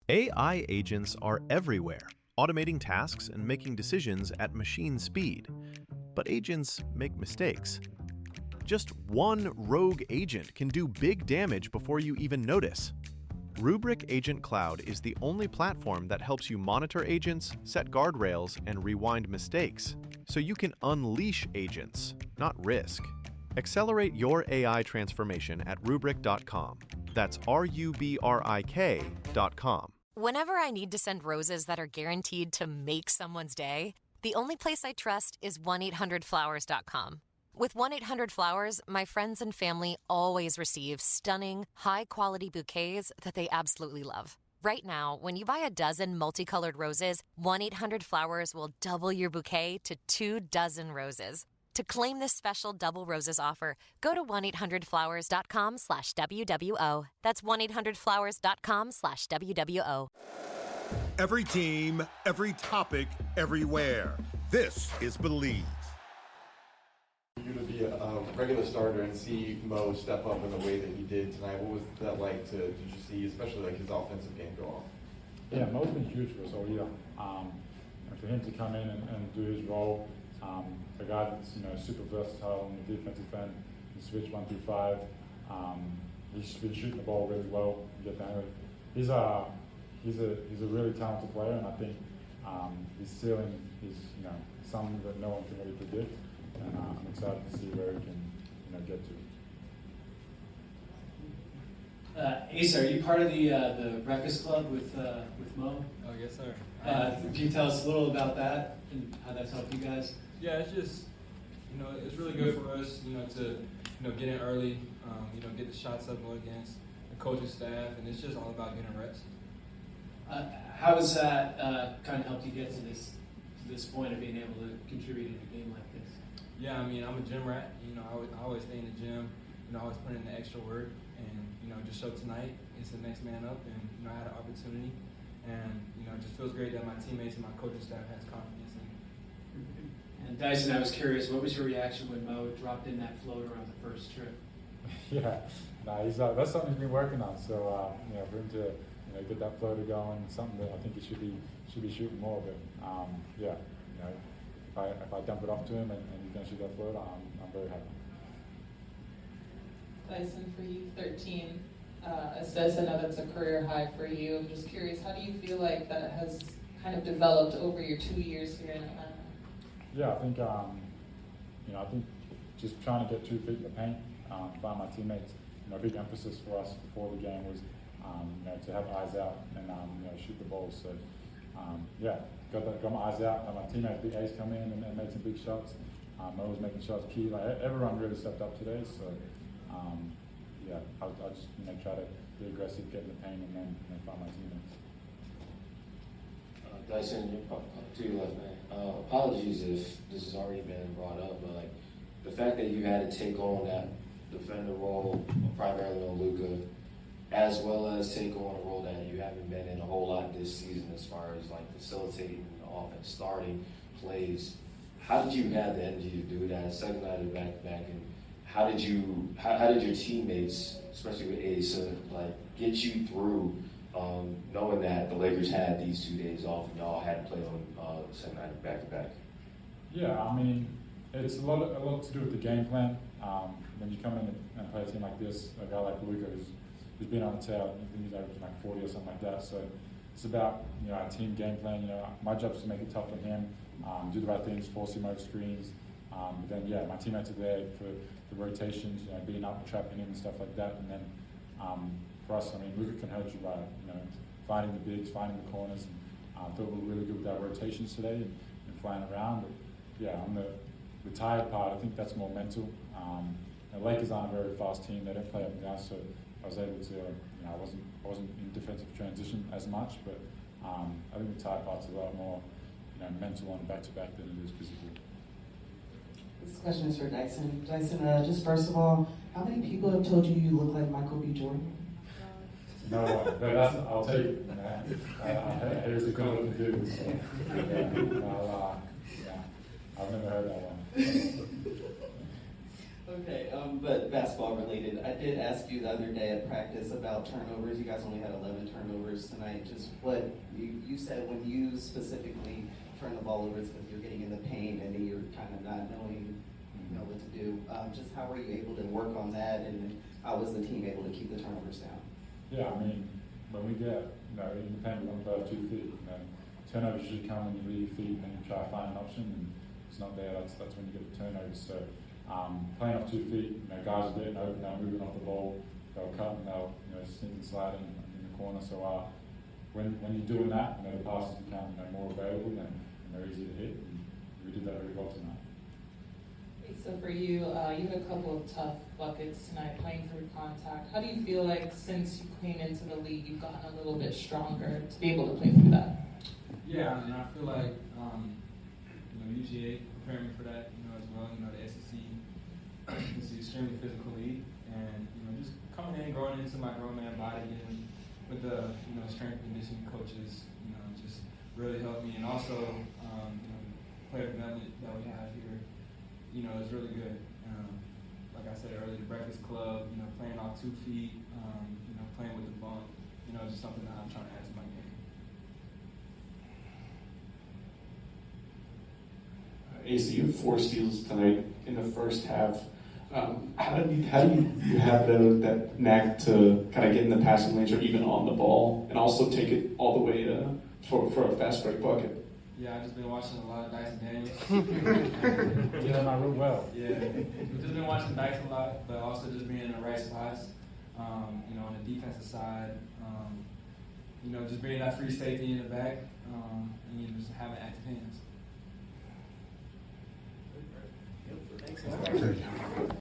AI agents are everywhere, automating tasks and making decisions at machine speed. But agents make mistakes. Just one rogue agent can do big damage before you even notice. Rubrik Agent Cloud is the only platform that helps you monitor agents, set guardrails, and rewind mistakes, so you can unleash agents, not risk. Accelerate your AI transformation at Rubrik.com. That's RUBRIK.com. Whenever I need to send roses that are guaranteed to make someone's day, the only place I trust is 1-800-Flowers.com. With 1-800-Flowers, my friends and family always receive stunning, high-quality bouquets that they absolutely love. Right now, when you buy a dozen multicolored roses, 1-800-Flowers will double your bouquet to 2 dozen roses. To claim this special double roses offer, go to 1-800-Flowers.com/WWO. That's 1-800-Flowers.com/WWO. Every team, every topic, everywhere. This is Believe. You to be a regular starter and see Mo step up in the way that he did tonight. What was that like to you see, especially like his offensive game go off? Yeah, Mo's been huge for us all year. And for him to come in and do his role, a guy that's super versatile on the defensive end, he switch 1 through 5. He's been shooting the ball really well. Get down. He's a really talented player, and I think his ceiling is something that no one can really predict. And I'm excited to see where he can get to. Asa, are you part of the Breakfast Club with Mo? Oh yes, sir. Can you tell us a little about that and how that's helped you guys? Yeah, it's just it's really good for us to get in early, get the shots up against the coaching staff, and it's just all about getting reps. How has that kind of helped you get to this point of being able to contribute in a game like this? Yeah, I mean, I'm a gym rat. I always stay in the gym. I always put in the extra work, and just show tonight it's the next man up, and I had an opportunity, and it just feels great that my teammates and my coaching staff has confidence in me. And Dyson, I was curious, what was your reaction when Mo dropped in that floater on the first trip? Yeah, that's something he's been working on. So for him to get that floater going, something that I think he should be shooting more. But if I dump it off to him and he's going to shoot that floater, I'm very happy. Dyson, for you, 13 assists. I know that's a career high for you. I'm just curious, how do you feel like that has kind of developed over your 2 years here in Atlanta? Yeah, I think I think just trying to get 2 feet in the paint, find my teammates. A big emphasis for us before the game was to have eyes out and shoot the ball. So got my eyes out. And my teammates, big A's, come in and made some big shots. Mo was making shots key. Everyone really stepped up today. So I'll just try to be aggressive, get in the paint, and then find my teammates. Dyson, to your left, man. Apologies if this has already been brought up, but the fact that you had to take on that defender role primarily on Luka, as well as take on a role that you haven't been in a whole lot this season, as far as facilitating the offense, starting plays. How did you have the energy to do that? Second night of back-to-back, and how did your teammates, especially with Asa, get you through knowing that the Lakers had these 2 days off and y'all had to play on the second night of back-to-back? Yeah, I mean, it's a lot to do with the game plan. When you come in and play a team like this, a guy like Luka who's been on the tail, I think he's averaging 40 or something like that. So it's about our team game plan. My job is to make it tough on him, do the right things, force him over screens. But then my teammates are there for the rotations, being up, trapping him and stuff like that. And then for us, Luka can hurt you by finding the bigs, finding the corners. I thought we were really good with our rotations today and flying around. But on the tired part, I think that's more mental. The Lakers aren't a very fast team; they don't play up and down, so I was able to. I wasn't in defensive transition as much, but I think the tired part's a lot more mental on back-to-back than it is physical. This question is for Dyson. Dyson, just first of all, how many people have told you look like Michael B. Jordan? No one, but I'll take it. Here's a good looking dude. So, I've never heard that one. Okay, but basketball related. I did ask you the other day at practice about turnovers. You guys only had 11 turnovers tonight. Just what you said when you specifically turn the ball over, it's because you're getting in the paint and then you're kind of not knowing, what to do. Just how were you able to work on that, and how was the team able to keep the turnovers down? Yeah, I mean, when we get, in the paint, we want to play off 2 feet. Turnovers usually come when you leave your feet and then you try to find an option, and it's not there. That's when you get the turnovers. So playing off 2 feet, guys are getting open, they're moving off the ball, they'll cut and they'll sneak and slide in the corner. So when you're doing that, the passes become more available and they're easy to hit. And we did that really well tonight. So for you, you had a couple of tough buckets tonight playing through contact. How do you feel like since you came into the league, you've gotten a little bit stronger to be able to play through that? Yeah, and I feel like UGA prepared me for that, as well. The SEC is an extremely physical league, and just coming in, growing into my grown man body, and with the strength and conditioning coaches, just really helped me, and also player development that we have here. It's really good. Like I said earlier, the Breakfast Club, playing off 2 feet, playing with the bump, just something that I'm trying to add to my game. Asa, you had 4 steals tonight in the first half. How do you have that knack to kind of get in the passing lanes or even on the ball, and also take it all the way for a fast break bucket? Yeah, I've just been watching a lot of Dyson games. Yeah, I real well. Yeah, we've just been watching Dyson a lot, but also just being in the right spots. On the defensive side, just being that free safety in the back, and just having active hands. Thanks.